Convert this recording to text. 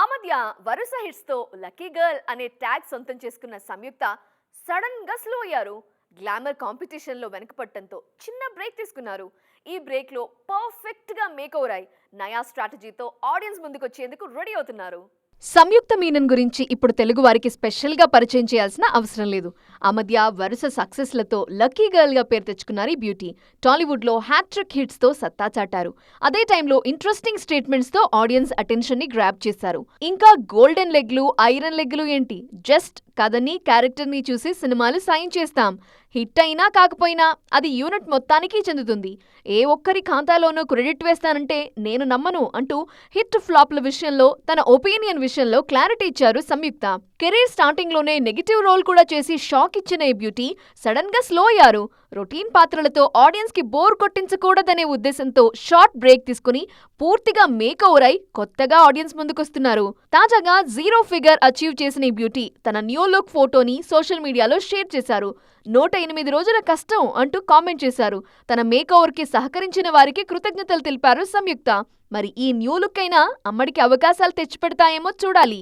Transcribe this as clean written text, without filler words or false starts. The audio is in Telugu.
ఆ మధ్య వరుస హిట్స్ తో లక్కీ గర్ల్ అనే ట్యాగ్ సొంతం చేసుకున్న సంయుక్త సడన్ గా స్లో అయ్యారు. గ్లామర్ కాంపిటీషన్ లో వెనకపడటంతో చిన్న బ్రేక్ తీసుకున్నారు. ఈ బ్రేక్ లో పర్ఫెక్ట్ గా మేక్ ఓవర్ అయి నయా స్ట్రాటజీతో ఆడియన్స్ ముందుకొచ్చేందుకు రెడీ అవుతున్నారు. సంయుక్త మీనన్ గురించి ఇప్పుడు తెలుగు వారికి స్పెషల్ గా పరిచయం చేయాల్సిన అవసరం లేదు. ఆ మధ్య వరుస సక్సెస్లతో లక్కీ గర్ల్ గా పేరు తెచ్చుకున్నారు ఈ బ్యూటీ. టాలీవుడ్ లో హ్యాట్రిక్ హిట్స్ తో సత్తా చాటారు. అదే టైంలో ఇంట్రెస్టింగ్ స్టేట్మెంట్స్ తో ఆడియన్స్ అటెన్షన్ ని గ్రాబ్ చేశారు. ఇంకా గోల్డెన్ లెగ్లు, ఐరన్ లెగ్లు ఏంటి, జస్ట్ కథని, క్యారెక్టర్ ని చూసి సినిమాలు సాయం చేస్తాం. హిట్ అయినా కాకపోయినా అది యూనిట్ మొత్తానికి చెందుతుంది. ఏ ఒక్కరి ఖాతాలోనూ క్రెడిట్ వేస్తానంటే నేను నమ్మను అంటూ హిట్ ఫ్లాప్ల విషయంలో, తన ఒపీనియన్ విషయంలో క్లారిటీ ఇచ్చారు సంయుక్త. కెరీర్ స్టార్టింగ్ లోనే నెగిటివ్ రోల్ కూడా చేసి షాక్ ఇచ్చిన ఈ బ్యూటీ సడన్ గా స్లో అయ్యారు. రొటీన్ పాత్రలతో ఆడియన్స్ కి బోర్ కొట్టించకూడదనే ఉద్దేశంతో షార్ట్ బ్రేక్ తీసుకుని పూర్తిగా మేక్ ఓవర్ అయి కొత్తగా ఆడియన్స్ ముందుకొస్తున్నారు. తాజాగా జీరో ఫిగర్ అచీవ్ చేసిన ఈ బ్యూటీ తన న్యూ లుక్ ఫోటోని సోషల్ మీడియాలో షేర్ చేశారు. 108 రోజుల కష్టం అంటూ కామెంట్ చేశారు. తన మేక్ ఓవర్ కి సహకరించిన వారికి కృతజ్ఞతలు తెలిపారు సంయుక్త. మరి ఈ న్యూ లుక్ అయినా అమ్మడికి అవకాశాలు తెచ్చిపెడతాయేమో చూడాలి.